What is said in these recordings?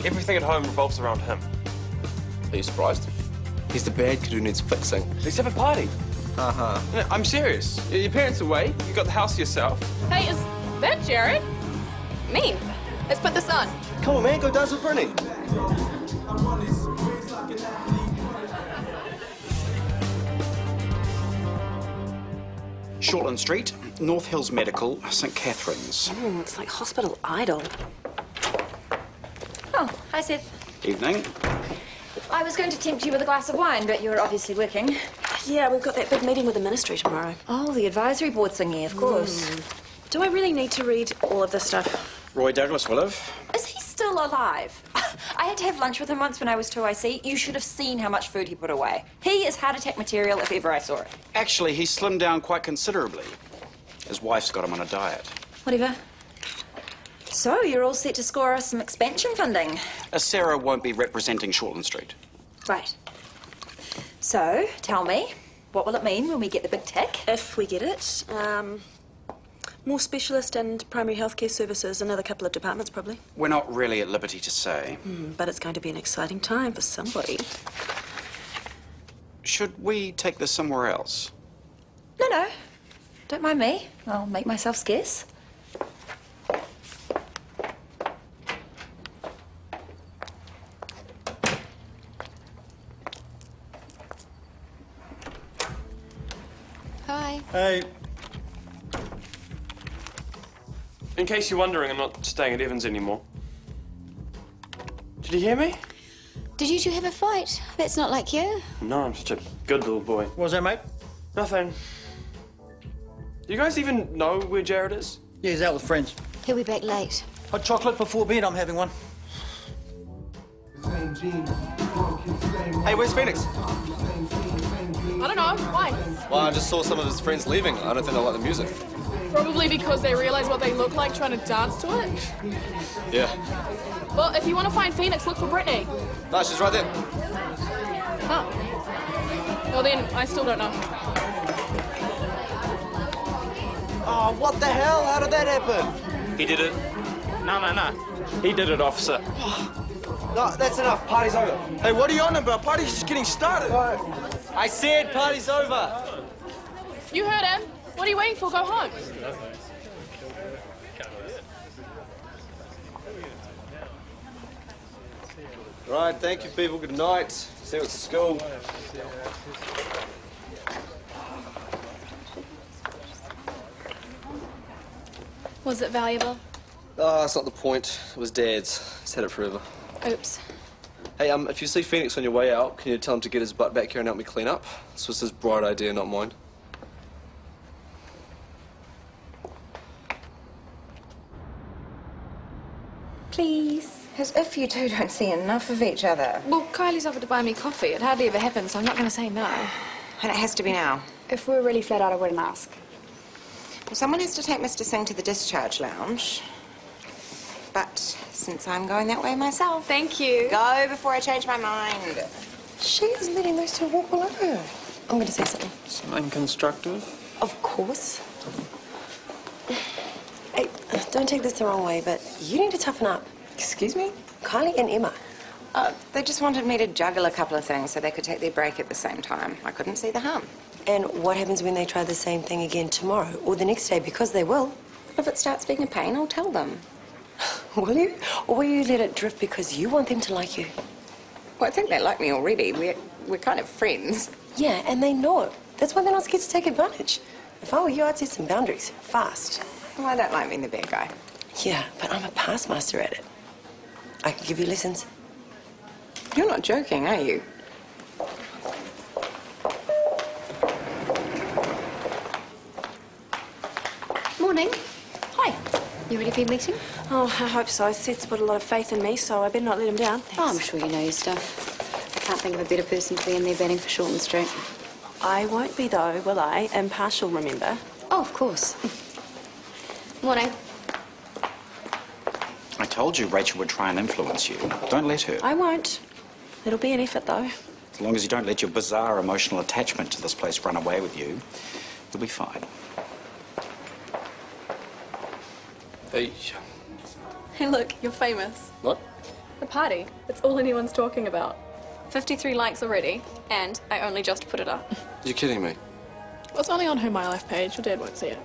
Everything at home revolves around him. Are you surprised? He's the bad kid who needs fixing. Let's have a party. Uh-huh. No, I'm serious. Your parents are away. You got the house to yourself. Hey, is that Jared? Mean. Let's put this on. Come on, man, go dance with Brittany. Shortland Street, North Hills Medical, St Catherine's. It's like hospital idol. Oh, hi, Seth. Evening. I was going to tempt you with a glass of wine, but you're obviously working. Yeah, we've got that big meeting with the ministry tomorrow. Oh, the advisory board thingy, of course. Do I really need to read all of this stuff? Roy Douglas will have. Is he still alive? I had to have lunch with him once when I was 2IC. You should have seen how much food he put away. He is heart attack material if ever I saw it. Actually, he's slimmed down quite considerably. His wife's got him on a diet. Whatever. So, you're all set to score us some expansion funding. Sarah won't be representing Shortland Street. Right. So, tell me, what will it mean when we get the big tick? If we get it, more specialist and primary healthcare services, another couple of departments probably. We're not really at liberty to say. But it's going to be an exciting time for somebody. Should we take this somewhere else? No. Don't mind me. I'll make myself scarce. Hi. Hey. In case you're wondering, I'm not staying at Evans anymore. Did you hear me? Did you two have a fight? That's not like you. No, I'm such a good little boy. What was that, mate? Nothing. Do you guys even know where Jared is? Yeah, he's out with friends. He'll be back late. Hot chocolate before bed, I'm having one. Hey, where's Phoenix? I don't know. Why? Well, I just saw some of his friends leaving. I don't think they like the music. Probably because they realise what they look like trying to dance to it. Yeah. Well, if you want to find Phoenix, look for Brittany. No, she's right there. Oh. Well, then, I still don't know. Oh, what the hell? How did that happen? He did it. No. He did it, officer. No, that's enough. Party's over. Hey, what are you on about? Party's just getting started. I said party's over. You heard him. What are you waiting for? Go home. Right, thank you, people. Good night. See you at school. Was it valuable? Oh, that's not the point. It was Dad's. He's had it forever. Oops. Hey, if you see Phoenix on your way out, can you tell him to get his butt back here and help me clean up? This was his bright idea, not mine. Please. As if you two don't see enough of each other. Well, Kylie's offered to buy me coffee. It hardly ever happens, so I'm not going to say no. And it has to be now. If we were really flat out, I wouldn't ask. Well, someone has to take Mr. Singh to the discharge lounge. But since I'm going that way myself... Thank you. Go before I change my mind. She is letting those two walk all over her. I'm going to say something. Something constructive? Of course. Hey, don't take this the wrong way, but you need to toughen up. Excuse me? Kylie and Emma. They just wanted me to juggle a couple of things so they could take their break at the same time. I couldn't see the harm. And what happens when they try the same thing again tomorrow or the next day? Because they will. If it starts being a pain, I'll tell them. Will you? Or will you let it drift because you want them to like you? Well, I think they like me already. We're kind of friends. Yeah, and they know it. That's why they're not scared to take advantage. If I were you, I'd set some boundaries. Fast. Well, I don't like being the bad guy. Yeah, but I'm a past master at it. I can give you lessons. You're not joking, are you? Morning. Hi. You ready for your meeting? Oh, I hope so. Seth's put a lot of faith in me, so I better not let him down. Oh, I'm sure you know your stuff. I can't think of a better person to be in there batting for Shortland Street. I won't be, though, will I? Impartial, remember? Oh, of course. Morning. I told you Rachel would try and influence you. Don't let her. I won't. It'll be an effort, though. As long as you don't let your bizarre emotional attachment to this place run away with you, you'll be fine. Hey. Hey, look, you're famous. What? The party. It's all anyone's talking about. 53 likes already, and I only just put it up. You're kidding me. Well, it's only on Her My Life page. Your dad won't see it.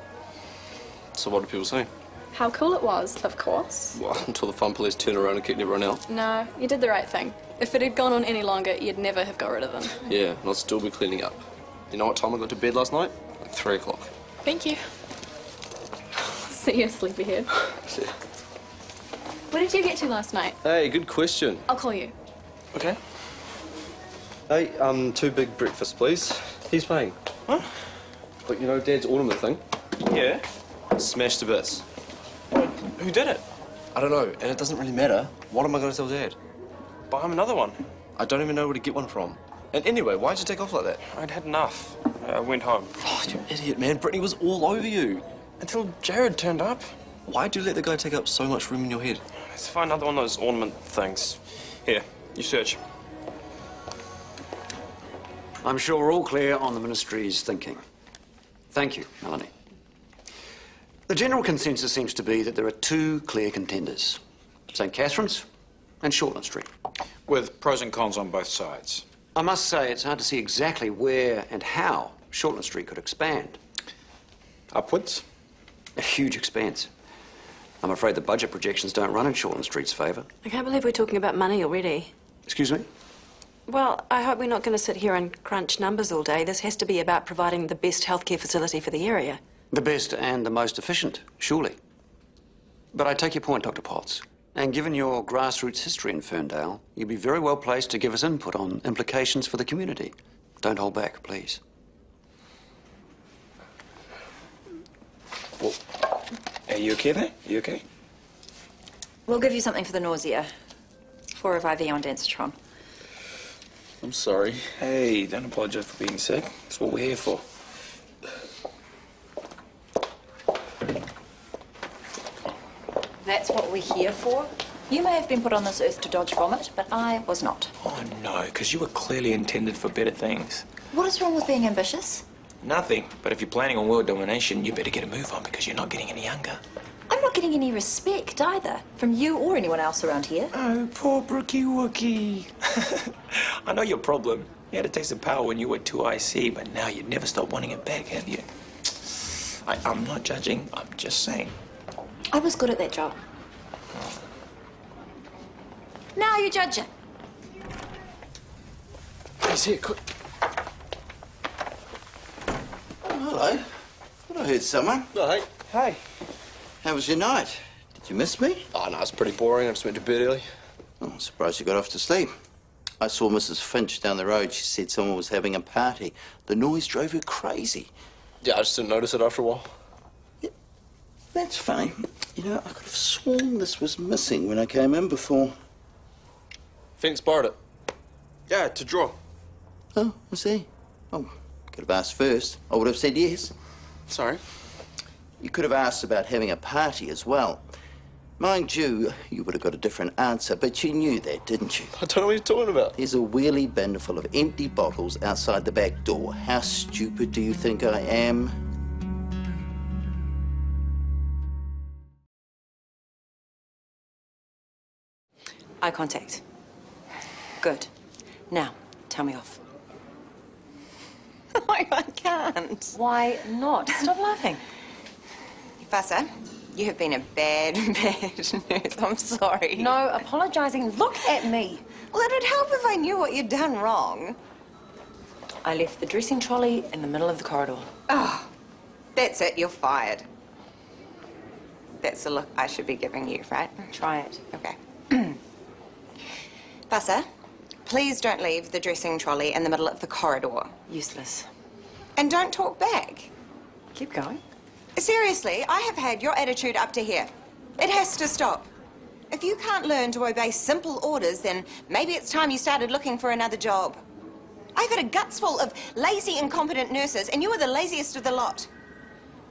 So what do people say? How cool it was, of course. Well, until the fun police turn around and kick everyone out. No, you did the right thing. If it had gone on any longer, you'd never have got rid of them. Yeah, and I'll still be cleaning up. You know what time I got to bed last night? Like 3 o'clock. Thank you. See you, sleepyhead. Yeah. What did you get to last night? Hey, good question. I'll call you. Okay. Hey, 2 big breakfasts, please. He's paying. What? But you know Dad's ornament thing? Yeah. Smashed to bits. Who did it? I don't know, and it doesn't really matter. What am I going to tell Dad? Buy him another one. I don't even know where to get one from. And anyway, why'd you take off like that? I'd had enough. I went home. Oh, you idiot, man. Brittany was all over you. Until Jared turned up. Why'd you let the guy take up so much room in your head? Let's find another one of those ornament things. Here, you search. I'm sure we're all clear on the Ministry's thinking. Thank you, Melanie. The general consensus seems to be that there are 2 clear contenders. St. Catherine's and Shortland Street. With pros and cons on both sides. I must say it's hard to see exactly where and how Shortland Street could expand. Upwards? A huge expanse. I'm afraid the budget projections don't run in Shortland Street's favour. I can't believe we're talking about money already. Excuse me? Well, I hope we're not going to sit here and crunch numbers all day. This has to be about providing the best healthcare facility for the area. The best and the most efficient, surely. But I take your point, Dr. Potts. And given your grassroots history in Ferndale, you'd be very well placed to give us input on implications for the community. Don't hold back, please. Well, are you okay there? You okay? We'll give you something for the nausea. 4 of IV on Dancitron. I'm sorry. Hey, don't apologise for being sick. That's what we're here for. That's what we're here for. You may have been put on this earth to dodge vomit, but I was not. Oh, no, because you were clearly intended for better things. What is wrong with being ambitious? Nothing. But if you're planning on world domination, you better get a move on because you're not getting any younger. I'm not getting any respect either, from you or anyone else around here. Oh, poor Brookie Wookie. I know your problem. You had a taste of power when you were 2IC, but now you never stop wanting it back, have you? I'm not judging. I'm just saying. I was good at that job. Now you judge it. He's here, quick. Oh, hello. Thought I heard someone. Oh, hey. Hey. How was your night? Did you miss me? Oh, no, it's pretty boring. I just went to bed early. Oh, I'm surprised you got off to sleep. I saw Mrs. Finch down the road. She said someone was having a party. The noise drove her crazy. Yeah, I just didn't notice it after a while. Yeah, that's funny. You know, I could have sworn this was missing when I came in before. Phoenix borrowed it. Yeah, to draw. Oh, I see. Oh, could have asked first. I would have said yes. Sorry. You could have asked about having a party as well. Mind you, you would have got a different answer, but you knew that, didn't you? I don't know what you're talking about. There's a wheelie bin full of empty bottles outside the back door. How stupid do you think I am? Eye contact. Good. Now, tell me off. I can't. Why not? Stop laughing. Fusser, you have been a bad, bad nurse. I'm sorry. No apologising. Look at me. Well, it'd help if I knew what you'd done wrong. I left the dressing trolley in the middle of the corridor. Oh, that's it. You're fired. That's the look I should be giving you, right? Try it. Okay. Fusser, please don't leave the dressing trolley in the middle of the corridor. Useless. And don't talk back. Keep going. Seriously, I have had your attitude up to here. It has to stop. If you can't learn to obey simple orders, then maybe it's time you started looking for another job. I've had a guts full of lazy, incompetent nurses, and you are the laziest of the lot.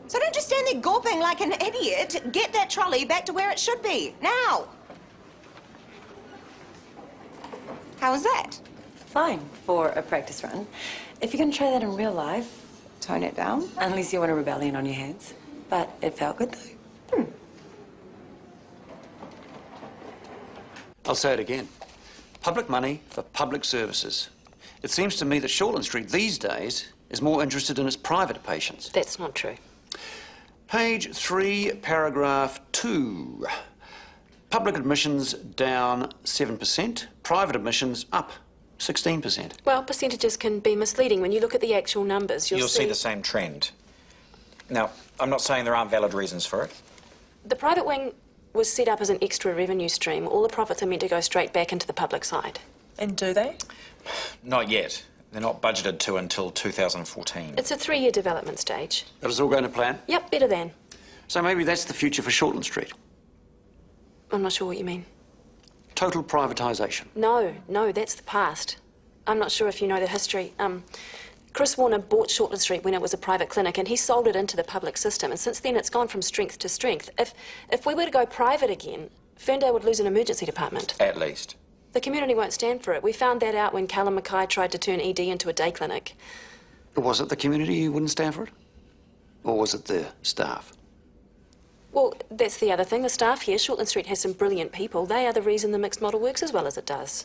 So don't just stand there gawping like an idiot. Get that trolley back to where it should be, now. How was that? Fine for a practice run. If you're going to try that in real life, tone it down. Unless you want a rebellion on your hands. But it felt good, though. I'll say it again. Public money for public services. It seems to me that Shortland Street these days is more interested in its private patients. That's not true. Page 3, paragraph 2. Public admissions down 7%, private admissions up 16%. Well, percentages can be misleading. When you look at the actual numbers, You'll see the same trend. Now, I'm not saying there aren't valid reasons for it. The private wing was set up as an extra revenue stream. All the profits are meant to go straight back into the public side. And do they? Not yet. They're not budgeted to until 2014. It's a 3-year development stage. That is all going to plan? Yep, better than. So maybe that's the future for Shortland Street. I'm not sure what you mean. Total privatisation. No, that's the past. I'm not sure if you know the history. Chris Warner bought Shortland Street when it was a private clinic, and he sold it into the public system, and since then it's gone from strength to strength. If we were to go private again, Ferndale would lose an emergency department. At least. The community won't stand for it. We found that out when Callum Mackay tried to turn ED into a day clinic. Was it the community who wouldn't stand for it? Or was it the staff? Well, that's the other thing. The staff here, Shortland Street has some brilliant people. They are the reason the mixed model works as well as it does.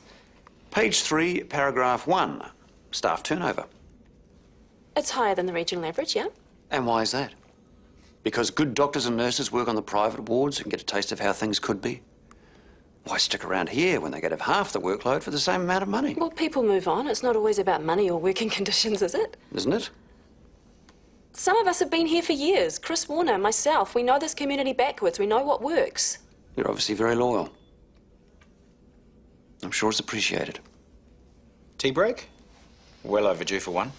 Page 3, paragraph 1. Staff turnover. It's higher than the regional average, yeah? And why is that? Because good doctors and nurses work on the private wards and get a taste of how things could be? Why stick around here when they get half the workload for the same amount of money? Well, people move on. It's not always about money or working conditions, is it? Isn't it? Some of us have been here for years. Chris Warner, myself. We know this community backwards. We know what works. You're obviously very loyal. I'm sure it's appreciated. Tea break? Well overdue for one.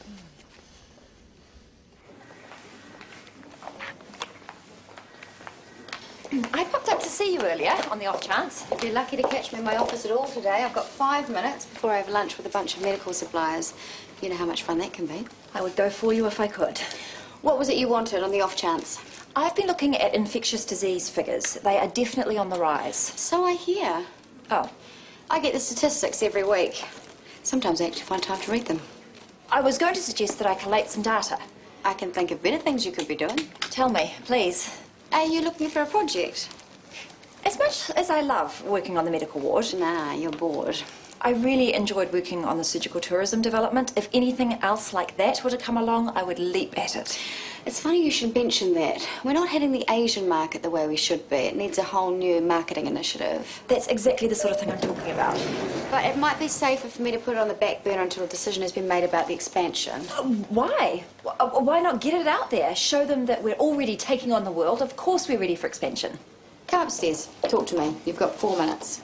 I popped up to see you earlier, on the off chance. If you're lucky to catch me in my office at all today, I've got 5 minutes before I have lunch with a bunch of medical suppliers. You know how much fun that can be. I would go for you if I could. What was it you wanted on the off chance? I've been looking at infectious disease figures. They are definitely on the rise. So I hear. Oh. I get the statistics every week. Sometimes I actually find time to read them. I was going to suggest that I collate some data. I can think of better things you could be doing. Tell me, please. Are you looking for a project? As much as I love working on the medical ward... Nah, you're bored. I really enjoyed working on the surgical tourism development. If anything else like that were to come along, I would leap at it. It's funny you should mention that. We're not hitting the Asian market the way we should be. It needs a whole new marketing initiative. That's exactly the sort of thing I'm talking about. But it might be safer for me to put it on the back burner until a decision has been made about the expansion. Why? Why not get it out there? Show them that we're already taking on the world. Of course we're ready for expansion. Come upstairs. Talk to me. You've got 4 minutes.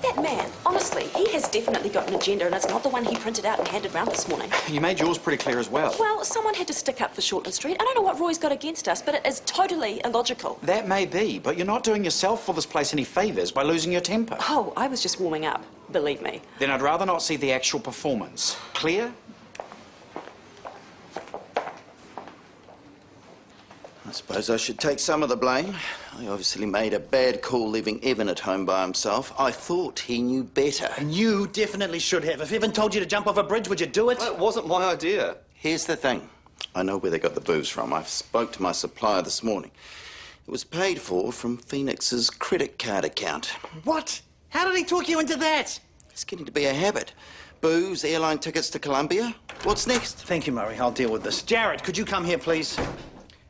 That man, honestly, he has definitely got an agenda, and it's not the one he printed out and handed round this morning. You made yours pretty clear as well. Well, someone had to stick up for Shortland Street. I don't know what Roy's got against us, but it is totally illogical. That may be, but you're not doing yourself or this place any favours by losing your temper. Oh, I was just warming up, believe me. Then I'd rather not see the actual performance. Clear? I suppose I should take some of the blame. I obviously made a bad call leaving Evan at home by himself. I thought he knew better. And you definitely should have. If Evan told you to jump off a bridge, would you do it? Well, it wasn't my idea. Here's the thing. I know where they got the booze from. I spoke to my supplier this morning. It was paid for from Phoenix's credit card account. What? How did he talk you into that? It's getting to be a habit. Booze, airline tickets to Colombia. What's next? Thank you, Murray. I'll deal with this. Jared, could you come here, please?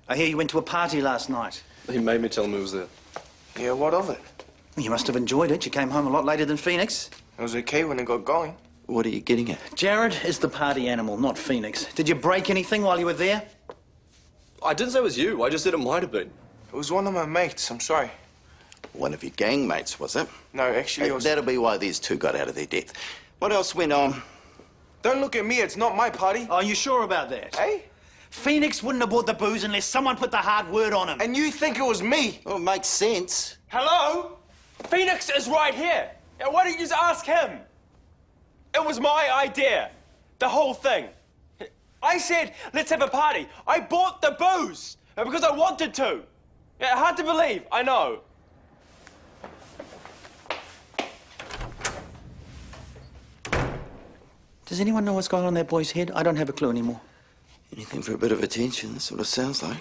I hear you went to a party last night. He made me tell him he was there. Yeah, what of it? You must have enjoyed it. You came home a lot later than Phoenix. It was okay when it got going. What are you getting at? Jared is the party animal, not Phoenix. Did you break anything while you were there? I didn't say it was you. I just said it might have been. It was one of my mates, I'm sorry. One of your gang mates, was it? No, actually it was... That'll be why these two got out of their depth. What else went on? Don't look at me, it's not my party. Are you sure about that? Hey? Phoenix wouldn't have bought the booze unless someone put the hard word on him. And you think it was me? Well, it makes sense. Hello? Phoenix is right here. Why don't you just ask him? It was my idea. The whole thing. I said, let's have a party. I bought the booze because I wanted to. Yeah, hard to believe, I know. Does anyone know what's going on in that boy's head? I don't have a clue anymore. Anything for a bit of attention, that's what it sounds like.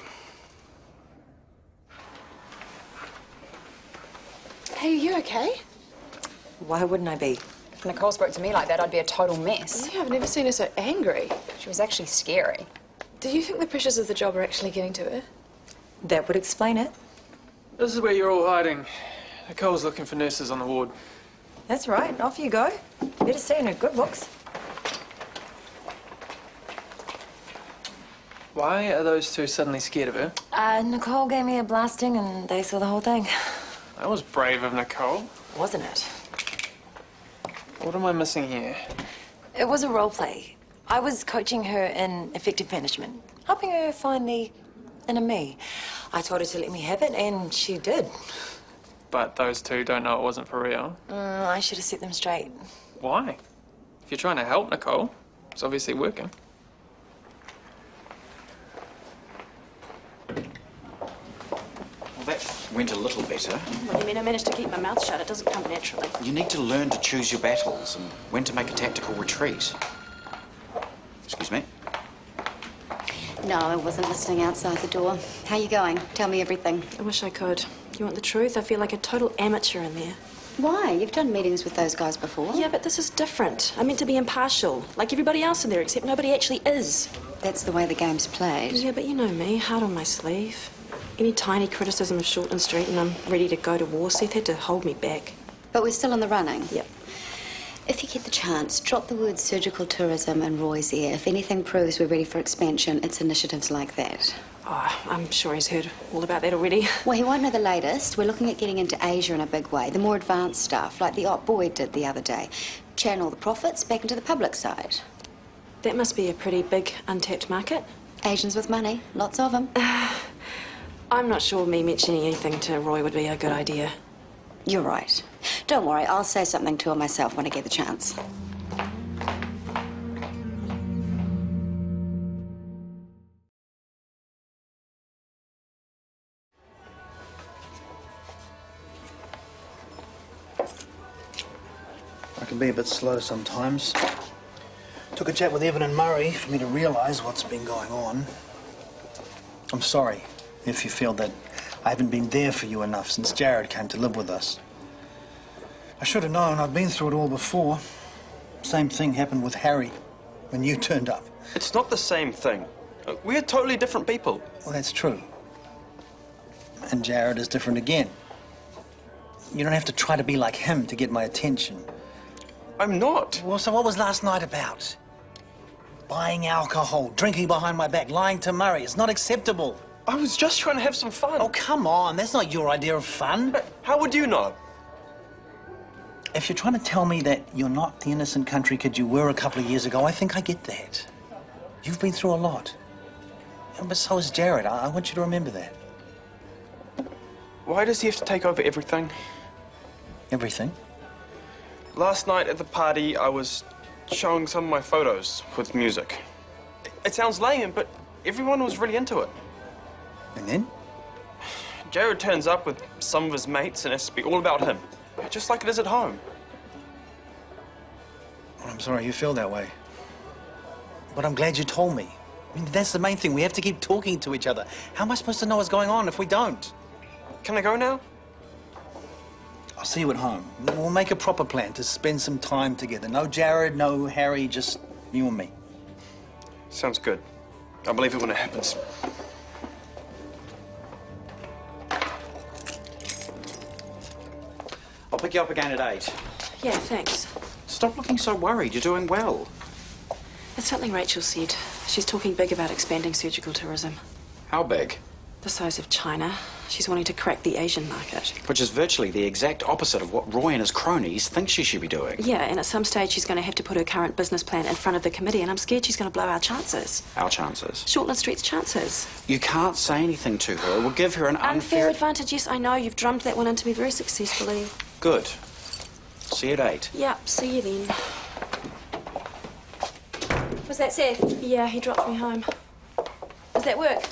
Hey, are you okay? Why wouldn't I be? If Nicole spoke to me like that, I'd be a total mess. Yeah, I've never seen her so angry. She was actually scary. Do you think the pressures of the job are actually getting to her? That would explain it. This is where you're all hiding. Nicole's looking for nurses on the ward. That's right. Off you go. Better stay in her good books. Why are those two suddenly scared of her? Nicole gave me a blasting and they saw the whole thing. That was brave of Nicole. Wasn't it? What am I missing here? It was a role play. I was coaching her in effective management, helping her find the inner me. I told her to let me have it, and she did. But those two don't know it wasn't for real. I should have set them straight. Why? If you're trying to help Nicole, it's obviously working. Well, that went a little better. What do you mean I managed to keep my mouth shut? It doesn't come naturally. You need to learn to choose your battles and when to make a tactical retreat. Excuse me? No, I wasn't listening outside the door. How you going? Tell me everything. I wish I could. You want the truth? I feel like a total amateur in there. Why? You've done meetings with those guys before. Yeah, but this is different. I meant to be impartial, like everybody else in there, except nobody actually is. That's the way the game's played. Yeah, but you know me, hard on my sleeve. Any tiny criticism of Shortland Street and I'm ready to go to war. Seth had to hold me back. But we're still in the running? Yep. If you get the chance, drop the word surgical tourism in Roy's ear. If anything proves we're ready for expansion, it's initiatives like that. Oh, I'm sure he's heard all about that already. Well, he won't know the latest. We're looking at getting into Asia in a big way. The more advanced stuff, like the Op Boy did the other day. Channel the profits back into the public side. That must be a pretty big untapped market. Asians with money, lots of them. I'm not sure me mentioning anything to Roy would be a good idea. You're right. Don't worry, I'll say something to her myself when I get the chance. I can be a bit slow sometimes. Took a chat with Evan and Murray for me to realise what's been going on. I'm sorry if you feel that I haven't been there for you enough since Jared came to live with us. I should have known. I've been through it all before. Same thing happened with Harry when you turned up. It's not the same thing. We're totally different people. Well, that's true. And Jared is different again. You don't have to try to be like him to get my attention. I'm not. Well, so what was last night about? Buying alcohol, drinking behind my back, lying to Murray. It's not acceptable. I was just trying to have some fun. Oh, come on. That's not your idea of fun. How would you know? If you're trying to tell me that you're not the innocent country kid you were a couple of years ago, I think I get that. You've been through a lot. Yeah, but so has Jared. I want you to remember that. Why does he have to take over everything? Everything? Last night at the party, I was showing some of my photos with music. It sounds lame, but everyone was really into it. And then? Jared turns up with some of his mates and it's to be all about him. Just like it is at home. Well, I'm sorry you feel that way. But I'm glad you told me. I mean, that's the main thing. We have to keep talking to each other. How am I supposed to know what's going on if we don't? Can I go now? I'll see you at home. We'll make a proper plan to spend some time together. No Jared, no Harry, just you and me. Sounds good. I'll believe it when it happens. I'll pick you up again at 8. Yeah, thanks. Stop looking so worried. You're doing well. It's something Rachel said. She's talking big about expanding surgical tourism. How big? The size of China. She's wanting to crack the Asian market. Which is virtually the exact opposite of what Roy and his cronies think she should be doing. Yeah, and at some stage she's going to have to put her current business plan in front of the committee, and I'm scared she's going to blow our chances. Our chances? Shortland Street's chances. You can't say anything to her. It will give her an Unfair advantage, yes, I know. You've drummed that one into me very successfully. Good. See you at 8. Yeah, see you then. Was that Seth? Yeah, he dropped me home. Does that work?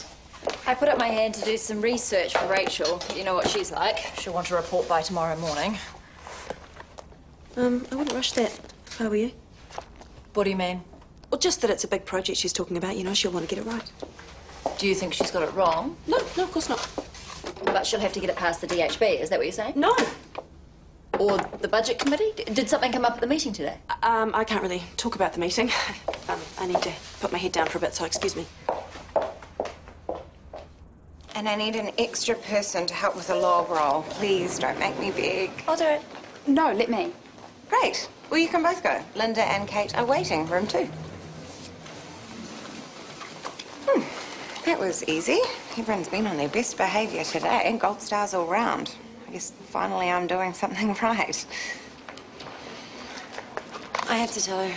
I put up my hand to do some research for Rachel. You know what she's like. She'll want a report by tomorrow morning. I wouldn't rush that if I were you. What do you mean? Well, just that it's a big project she's talking about. You know, she'll want to get it right. Do you think she's got it wrong? No, of course not. But she'll have to get it past the DHB, is that what you're saying? No. Or the budget committee? Did something come up at the meeting today? I can't really talk about the meeting. I need to put my head down for a bit, so excuse me. And I need an extra person to help with the log roll. Please don't make me beg. I'll do it. No, let me. Great. Well, you can both go. Linda and Kate are waiting. Room 2. That was easy. Everyone's been on their best behaviour today. Gold stars all round. I guess finally I'm doing something right. I have to tell her,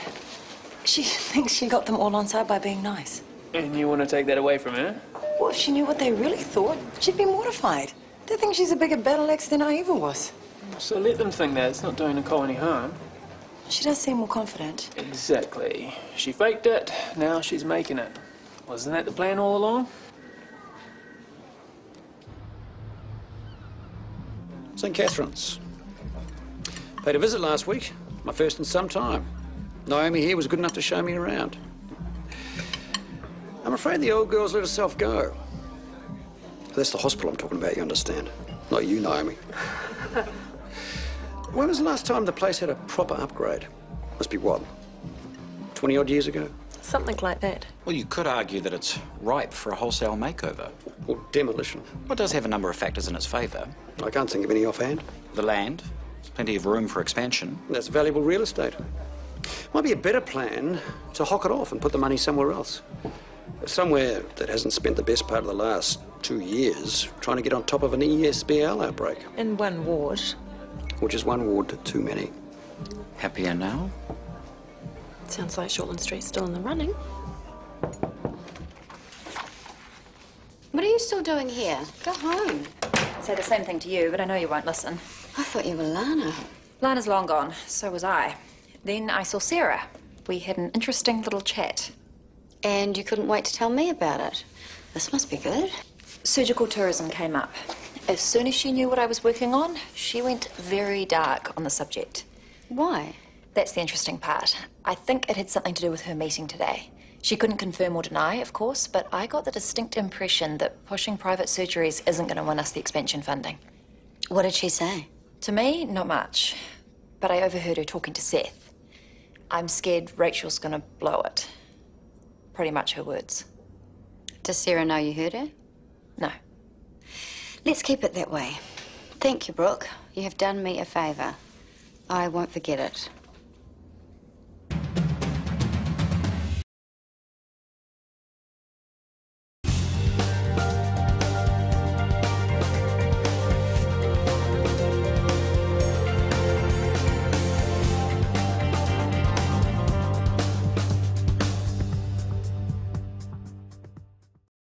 she thinks she got them all on side by being nice. And you want to take that away from her? Well, if she knew what they really thought, she'd be mortified. They think she's a bigger battle axe than I ever was. So let them think that. It's not doing Nicole any harm. She does seem more confident. Exactly. She faked it, now she's making it. Wasn't that the plan all along? St. Catherine's. Paid a visit last week. My first in some time. Naomi here was good enough to show me around. I'm afraid the old girl's let herself go. That's the hospital I'm talking about, you understand. Not you, Naomi. When was the last time the place had a proper upgrade? Must be what, 20-odd years ago? Something like that. Well, you could argue that it's ripe for a wholesale makeover. Or demolition. Well, it does have a number of factors in its favour. I can't think of any offhand. The land. There's plenty of room for expansion. That's valuable real estate. Might be a better plan to hock it off and put the money somewhere else. Somewhere that hasn't spent the best part of the last 2 years trying to get on top of an ESBL outbreak. In one ward. Which is one ward too many. Happier now? Sounds like Shortland Street's still in the running. What are you still doing here? Go home. I'd say the same thing to you, but I know you won't listen. I thought you were Lana. Lana's long gone. So was I. Then I saw Sarah. We had an interesting little chat. And you couldn't wait to tell me about it. This must be good. Surgical tourism came up. As soon as she knew what I was working on, she went very dark on the subject. Why? That's the interesting part. I think it had something to do with her meeting today. She couldn't confirm or deny, of course, but I got the distinct impression that pushing private surgeries isn't going to win us the expansion funding. What did she say? To me, not much. But I overheard her talking to Seth. I'm scared Rachel's going to blow it. Pretty much her words. Does Sarah know you heard her? No. Let's keep it that way. Thank you, Brooke. You have done me a favour. I won't forget it.